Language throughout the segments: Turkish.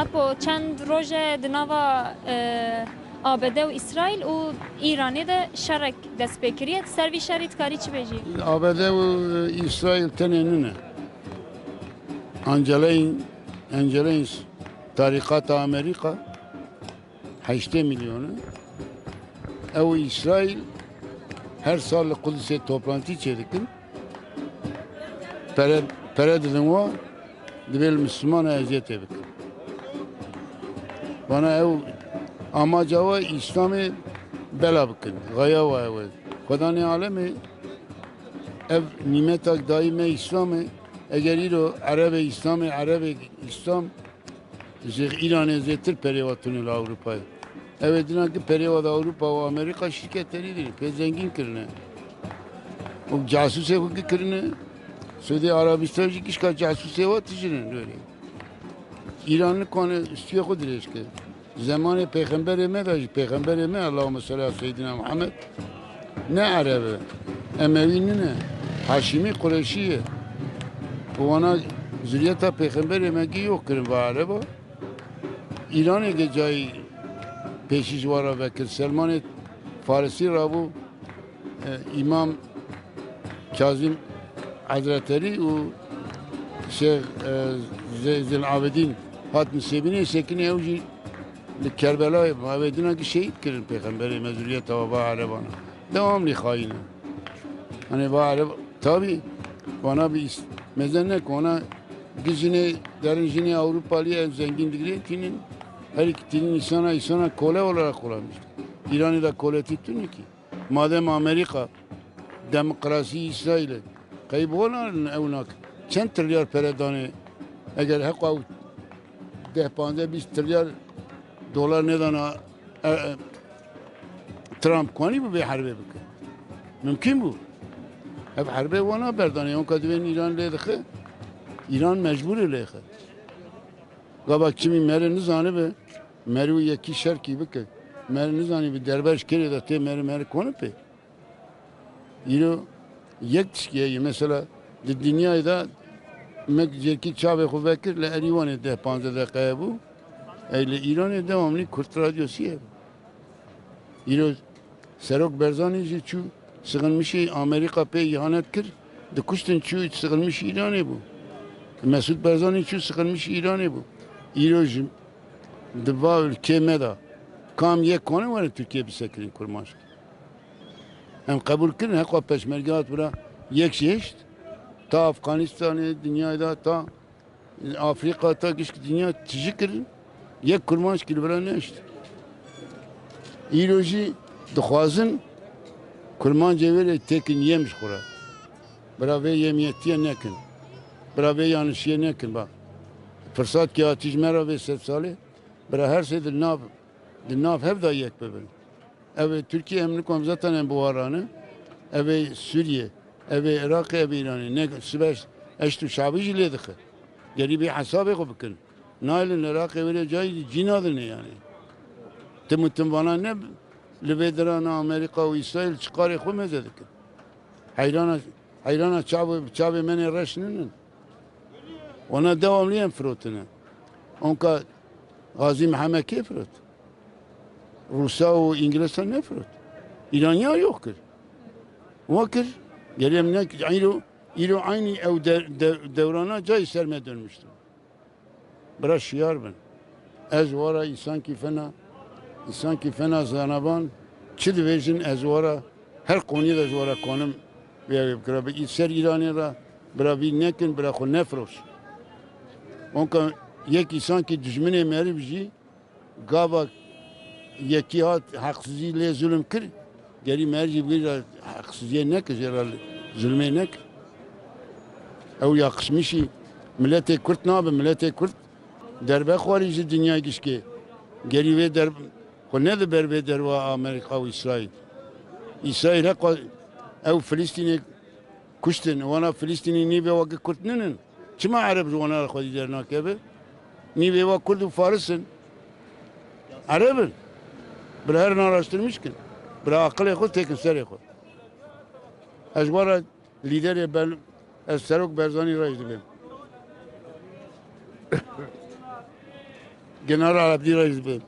اپو چند روزه دنوا ABD و İsrail و İran'ı da şerek dest bekiriye servi şerit kari çi beji. ABD ve İsrail tenenine. Anceleyin tarikat Amerika 8 milyonu. Ev İsrail her sal Kudüs'e toplantı çekikin. Peredilin o divel Müslümana eziyet edin. Bana ev amacı var İslam'ı bela bakın. Gaya var ev. Kodani alemi ev nimetak daime İslam'ı eğer ilo Arabi İslam'ı Arabi İslam İran'ı eziyetir perivatını Avrupa'yı. Evet dinan ki perivat Avrupa ve Amerika şirketleridir. Pek zengin kırını. O casus evi kırını Suudi Arabistan'cı kişka casus evi atışının öyle. İranlı konu istiyor kudur eski. Zamanı peygamber emedi, peygamber emedi Allahümme salli aleyhi seyyidina Muhammed. Ne Arabi, Emevi'nin ne? Haşimi Kureyşi'ye. Bu ana zürriyeta peygamber emedi yok kırın bu Arabi. İran'ı gecayı peşiş var Bekir Selman Farisi Rabu İmam Kazım Hazretleri o Şeyh Zeynel Abidin Hatmi Sebini Sekini Evci Kerbela Mabedina ki şehit kırın peygamberi mezuriyet ve bağırabana devamlı haine hani bağırab tabi bana bir mezennek ona gücüne derincini Avrupalıya en zengin digretinin her ikisinin insana kole olarak kullanmıştı. İran'ı da kole tuttu ki madem Amerika demokrasi İsrail'e kaybolan evnak çend trilyar peredane eğer hakka 10-15-20 trilyar dolar neden Trump kani bu bir harbe bak mümkün bu hep harbe wana berdane on kadven İran ledexe İran mecbur ledexe gabak kimi meriniz anı be meru yeki şerki bak meriniz anı bir derbeş kere de te mer konu pe İro yek tişkiye mesela dünyada mekceki çabe kuvvekir le erivanı de 15 dakika bu eyle İran'ı devamlı Kürt radyosu ev. İro Serok Berzani çu sıkılmışı Amerika pe ihanet kır de kuştun çu sıkılmış İran'ı bu. Mesut Berzani çu sıkılmış İran'ı bu. İro deva ülke meda kam ye konu var Türkiye bir sekreterin kurmaş. Hem kabul kırın hekwa peşmergat bura yek şeşt ta Afganistan'ı dünyada ta Afrika ta dünya tijikir یک کرمانش کلیبرا نشت. ایروزی دخوازن کرمان جوری تکن yemiş خورا. برای yemiyetiye nekin. برای yanlışıya nekin bak. Fırsat ki atiş mera ve sefsali. برای her şey dinaf hep da yek bebel. Evet Türkiye emnikom zaten en buharanı. Evet Suriye, evet Irak, evet İran'ı. Ne sübeş eştu şabici ledik. Geri bir hesabı kubukun. Nail'in Irak'ı vereceği cinadı ne yani? Tımıtım bana ne? Libedrana Amerika ve İsrail çıkar ekumez edik. Hayrana çabı meni reşninin. Ona devamlı enfrotuna. Onka Gazi Muhammed kefrot. Rusya ve İngiliz'e nefrot. İranya yoktur. Vakır gelem ne? İro aynı ev devrana cay serme dönmüştür. Biraz şiar ben. Ez vara insan ki fena zanaban çid vejin ez vara her konuda ez vara konum ve krabi ser İran'ı bravi nekin bra xo nefros. Onka yek insan ki düşmene merivji gava yeki hat haksızlığı zulüm kır geri merci bir haksızlığı ne kızar zulme ne ev yakışmışı millete Kürt ne abi millete Kürt derbe xwarici dünya gişke geri ve der ko ne de berbe derva Amerika ve İsrail. İsrail hak ev Filistin'i kuştun ona Filistin'i niye vakit Kürt'nün kime Arap ona xwadi derna kebe niye vakit Kürt Fars'ın Arap'ın bir her araştırmış ki bir akıl ekol tekin ser ekol. Azvara lider ben Serok Berzani rajdı ben. general abdi reis bim.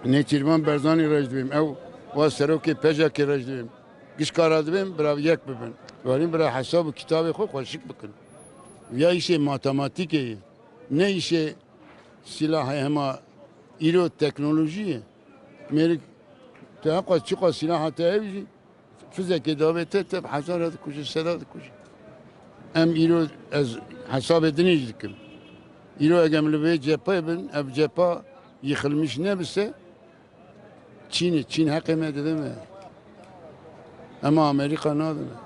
Neçirman Berzani reis bim. Ev ve seroki pejaki reis bim. Giş karad bim, brav yek bibin. Valim bra hesabı kitabı koy, koşuk bakın. Ya işe matematik ne işe silah hema ilo teknoloji. Merik تحقق شقة سلاح تأوي فزك دابته تب حصارة كوش السداد كوش أم إيرو از حساب دنيج دكم إيرو أجمع لبي جبا بن أب جبا يخلمش نبسه Çin hakeme dedi mi? Ama Amerika ne dedi mi?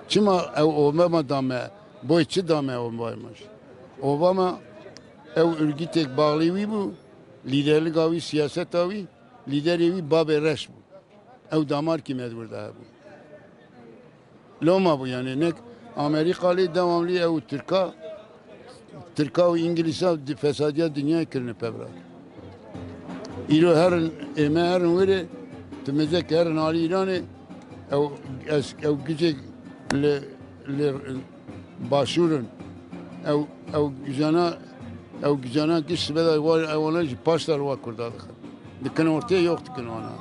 Çima Obama dame boyçı dame Obama'ymış. Obama ev ülke tek bağlıyı bu liderlik avi siyaset avi lideri Babe Reş bu. Ev damar kime burada bu. Loma bu yani ne Amerikalı devamlı ev Türka ve İngilizce fesadiye dünya kirli pevra. İro her veri tümezek her nali İran'ı ev gücek le başurun ev gücana giş bedel var evana başlar var kurdadık. Dükkan ortaya yok dükkan ona.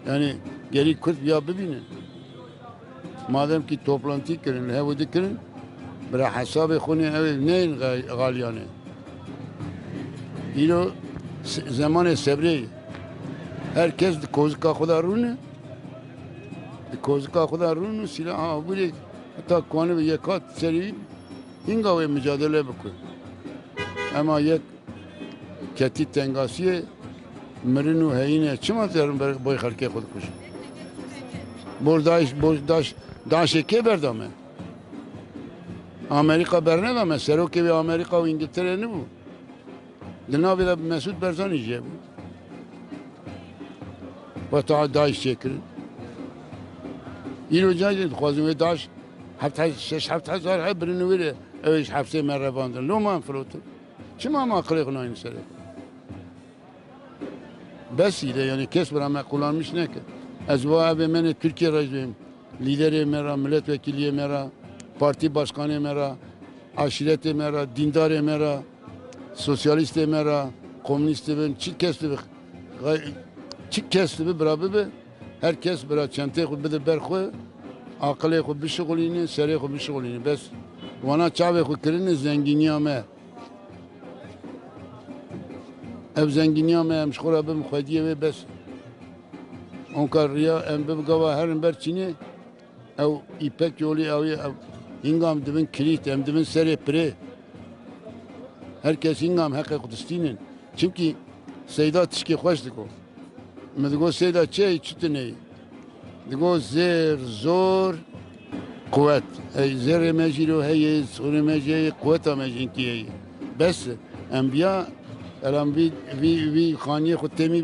Yani geri kurt ya bibinin. Madem ki toplantı kırın, hevu dükkanın, bırak hesabı konu ev neyin galyane. İlo zamanı sebre. Herkes de kozka kadar rune. Kozka kadar rune silah böyle hatta konu bir yakat seri hinga ve mücadele bakıyor. Ama yek keti tengasiye مرنو هینه چما ترم بای خلقی خود کش داعش کی بردامه آمریکا برندامه سروکی به آمریکا و انگلتره نبو دنابی دا مسعود برزانی جه بو و تا داعش چکرن ایرو جایی خوازم داعش هفت هزار برنو ویره اویش هفته مره باندن لو من فروتو چما ما قلیق ناین سره Besiyle yani kes bırakma kullanmış ne ki? Ezva abi mene Türkiye rejim lideri mera, milletvekili mera, parti başkanı mera, aşiret mera, dindar mera, sosyalist mera, komünist ben çik kesti bir beraber herkes beraber çantayı ku bir berxu akıllı ku bir şğulini, seri ku bir şğulini bes wana çave ku kirin zenginiye me ev zenginiye me emşkura bim xwediye ve bes onkar riya em bibgava herin berçini ev ipek yolu ev hingam dibin kilit em dibin seri pre herkes hingam hakkı kudistinin çünkü seyda tişki xoş diko me digo seyda çey çitine digo zer zor kuvvet zer meciro hey sur mecey kuvvet mecin ki bes enbiya الان وی خانیه خود تمی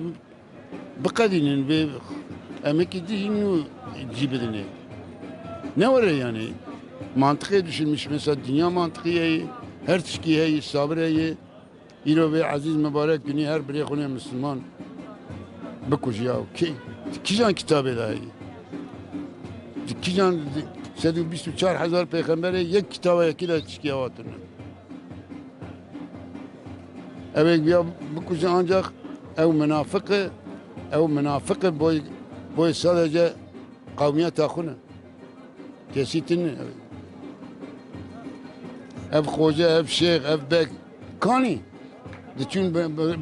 بقدینن و امکی دینو جیبدنه ne var yani mantıklı düşünmüş mesela dünya mantığı her tişkiye sabır İro ve aziz mübarek günü her biri konu Müslüman bekuş ya ki can kitabı da ki can 124,000 peygambere yek kitaba yakile tişkiye vatını evet ya bu kuşun ancak ev münafıkı boy sadece kavmiyet akını kesitini ev hoca ev şeyh ev bek kani düşün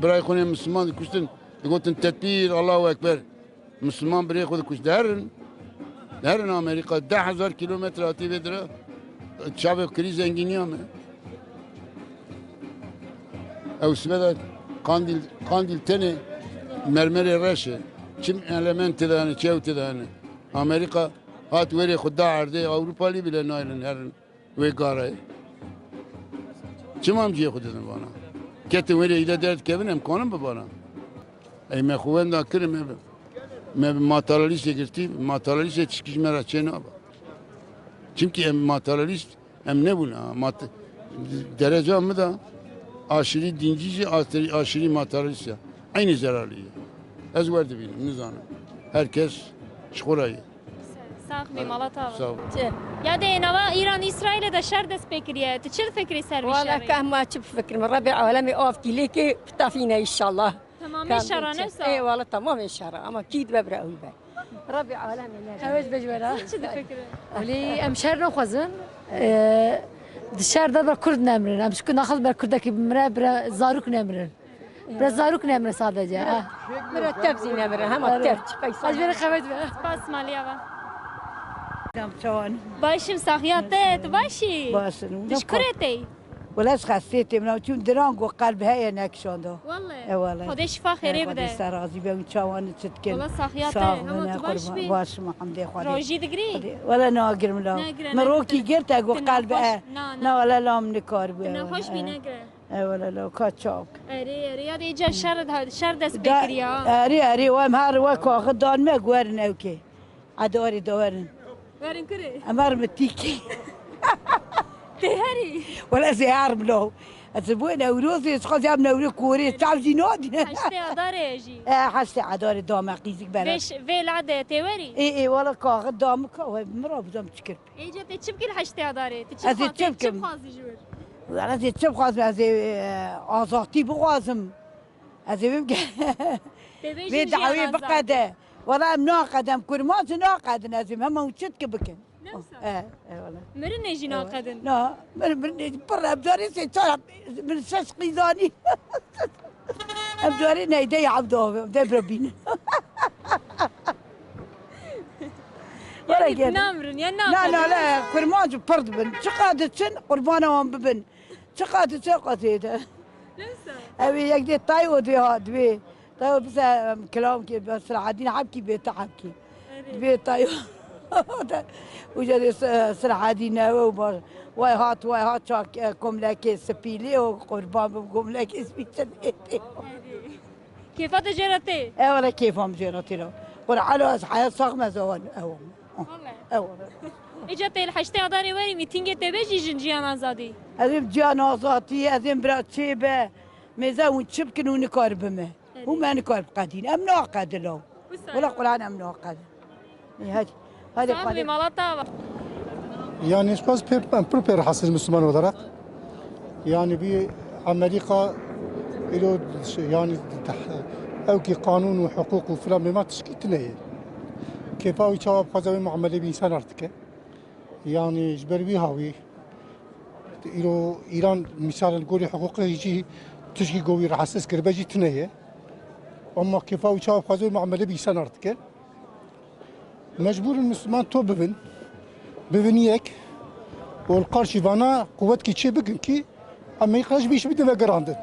biray konu Müslüman kuştun diyorsun tekbir Allahu Ekber Müslüman biray konu kuş derin Amerika 10,000 kilometre ativedir çabuk kriz zenginiye mi ev smeda kandil tene mermeri reşe çim elementi dağını çevti dağını Amerika hat veri kudda ardı Avrupalı bile nailin her ve garay çim amciye kudedin bana ketin veri ile dert kevinim konum bu bana ey mekhuven da kırım me materalist girti materalist çıkışmara çene aba çünkü em materalist em ne buna derece mı da aşırı dincici, aşırı materyalist ya. Aynı zararlıyı. Ez vardı benim nizamı. Herkes şurayı. Sağ bir malata. Sağ ol. Ya de nava İran İsrail'e de şer dest pekriye. Çıl fikri servis والله şerri. كان ما تشوف فكر من ربع عالمي اوف ليكي بتافينا ان شاء الله Tamam şara nefsa. اي والله تمام ان شاء الله اما اكيد ببرا ويبا ربع عالمي اوج بجولا Çıl fikri. ولی ام شهر نخوازن دشار دبر کرد نمرن ام شکو نخواست بر کردکی بمره برا زاروک نمرن برا زاروک نمرن sadece مرتب زينه برا هم ترتش از قيصر بره خبت بره Spas Maliyava. شلون؟ Başım sahyattet başi. باسن Dişkurete. ولا خسيتي من وتون درانج وقلب هاي نكشوندو Vallahi. اي والله Hode şifa xeri bide. سرازي بيو تشاوان تتكن والله صحياتي، هم تباش بي. باش ما حمدي خالي Roji digri. ولا ناقر ملا ناقر، مروكي ناقر. قرت اقو كنا قلب خوش. نا، نا. لا ولا لا من كار Ne hoş bir negre. اي ولا لا كاتشوك Eri ya iyice şer dest bekriye. اري اري وام هار وكو غدان ما قوارن اوكي عدوري دورن Verin kırı. امر متيكي Teheri. ولا زهار ملو أتبوين أوروزي خذ يا ابن أوري كوري تعرف نادي Haşte adareji. حسي عداري دام قيزك بلا Beş velade teveri. إي والله كاغ دام كا مرا بدم تشكر İyice te çipkil haşte adare. Te Az çipkim. çip fazla jür. أنا زي تشوف خاص أزي أزاقتي بغازم أزي بيبقى Tebeji بيدعوي بقدة والله مناقدم كل ما تناقد لازم هم وشتك بكن نفسه. إيه والله Merin nejina kadın. لا من برا بدوري سيطرة من سس قيزاني بدوري نيدي عبدوه بدي بربين ولا جد Namrın ya لا لا لا قرمان برد بن شقادة سن قربانة وان ببن شقادة سن قصيدة Neyse. أبي يقدر طايو دي هاد بي طايو بس كلام كي بس العادين حبكي بيت حبكي بي طايو وجد سرعادين واي هات شاك كملكي سبيلي وقربان بكملكي سبيلي Kefate cerate. اي ولا كيفهم جيرتي له ولا على حياة صاغمة زوال أو Vallahi. أو İyice te haşte adare veri mitinge tebeji jinciyan azadi. أذيب جانا ذاتي أذيب برا تشيبة ميزا ونشبكن ونكاربمه وما نكارب قادين أم ناقد له ولا قرآن أم ناقد هذه Sağ bir malata var. Yani biz proper hassız Müslüman olarak yani bir Amerika ilo yani evki kanun ve hukuk ve filan mema teşkiltine kefavi cevap fazla muamele bir insan artık yani jber bir havi ilo İran misal gori hukuku hiç teşkil govi hassız kırbaci tneye ama kefavi cevap fazla muamele bir insan artık mecbur Müslüman to ببنيك والقرش فانا قوات كي تشبك كي اما يقاش بيش بده بقراندن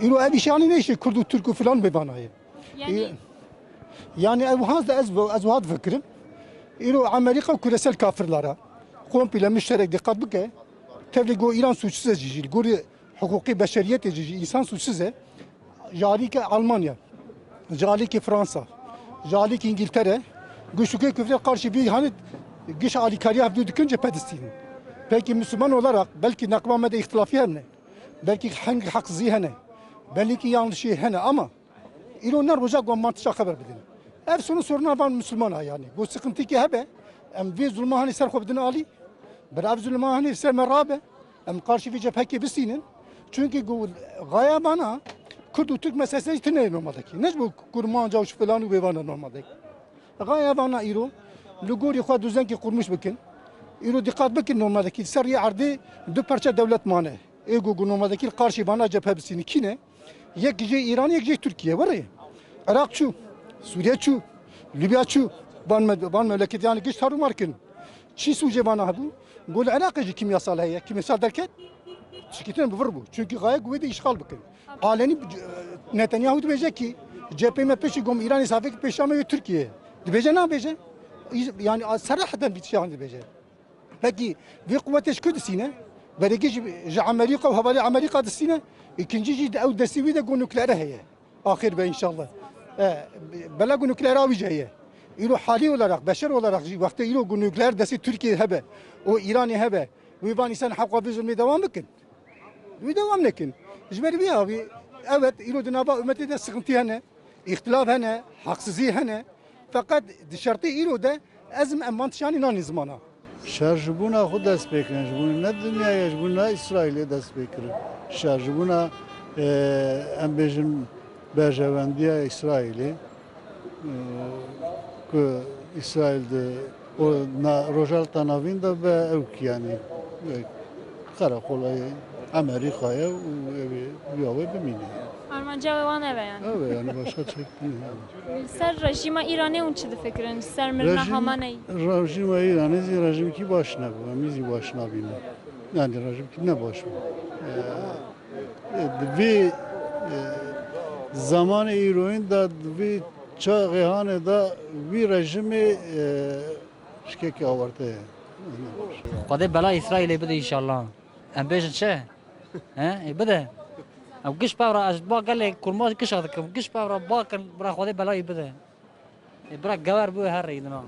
يلو ابي شاني ليش كرد وترك وفلان ببانا Yani يعني هذا ازو هذا فكرم يلو امريكا وكرسل كافرلارا قوم بلا مشترك دقت بك تبلغو ايران suçsuz جيجي غوري حقوقي بشريات جيجي انسان suçsuz جاريك المانيا جاريك فرنسا جاريك انجلترا güçlükle küfre karşı bir hani güç alikariye yaptığı dükünce pedestin. Peki Müslüman olarak belki nakmamede ihtilafı hene, belki hangi haksızlığı hene, belki yanlışı hene ama İranlar olacak o mantıca haber bilin. Hepsinin sorunlar var Müslümana yani. Bu sıkıntı ki hebe, em ve zulma hani ser khobdin ali, beraber zulma hani ser merabe, em karşı bir cepheki bisinin. Çünkü gaya bana Kürt ve Türk meselesi hiç ne normaldeki. Ne bu kurmanca uç falan ve bana normaldeki. غاية بانا إيرو لقوري خوا دوزن كي قرمش بكن إيرو دقات بكن نوما ذكي سري عردي دو برشة دولة مانه إيجو نوما ذكي القارشي بانا جبهة بسيني كينه يك جي إيران يك جي تركيا وريه عراق شو سوريا شو ليبيا شو بان مملكت يعني كيش تارو ماركن شي سوجي بانا هبو قول العراق يجي كيمياء هي كيمياء دركت شكيتين بفربو çünkü غاية قويدة إشغال بكن قالني نتنياهو تبيجي كي جبهة ما بيشي قوم إيران يسافك بيشامي تركيا Dibece ne yapacak? Yani sarıhaten bir şey dibece. Peki bir kuvveteş Kudüs'ine, belki Amerika ve havali Amerika dışına, ikinci cid ev desteği de nükleer heye. Ahir be inşallah. Bela nükleer avcıya. İlo hali olarak, beşer olarak vakti ilo nükleer desteği Türkiye hebe, o İran'ı hebe. Bu ban insan hakka bir zulmü devam mıkın? Bu devam nekin? Jberi bir abi. Evet, ilo dinaba ümmeti de sıkıntı hene, ihtilaf hene, haksızlığı hene. Fakat dışarıda İro'da ezim emantişani nani zmana. شارجبونا خود دست بکرن جبون نه دنیای جبون نه اسرائیل دست بکرن شارجبونا ام بیشن برجواندی اسرائیلی که اسرائیل ده o rojal tanavin da ve evk yani karakolay Amerika'ya bir hava bimini. Armanca ve van eve yani. Evet yani başka çekmiyor yani. Ser rejima İran'ı unçu da fikrin. Ser Mirna Hamaney. Rejim İran'ı rejim ki başına bu, amizi başına bine. Yani rejim ki ne baş bu? Ve zaman İran'ın da ve çağıhane da bir rejimi şikayet avartı. قضية بلا إسرائيل بدأ إن شاء الله أم بيجن شيء ها بدأ أو قش بورا أجبا قال لي كل ما قش هذا قش بورا باكن برا قضية بلا بدأ برا جوار بو هري دنا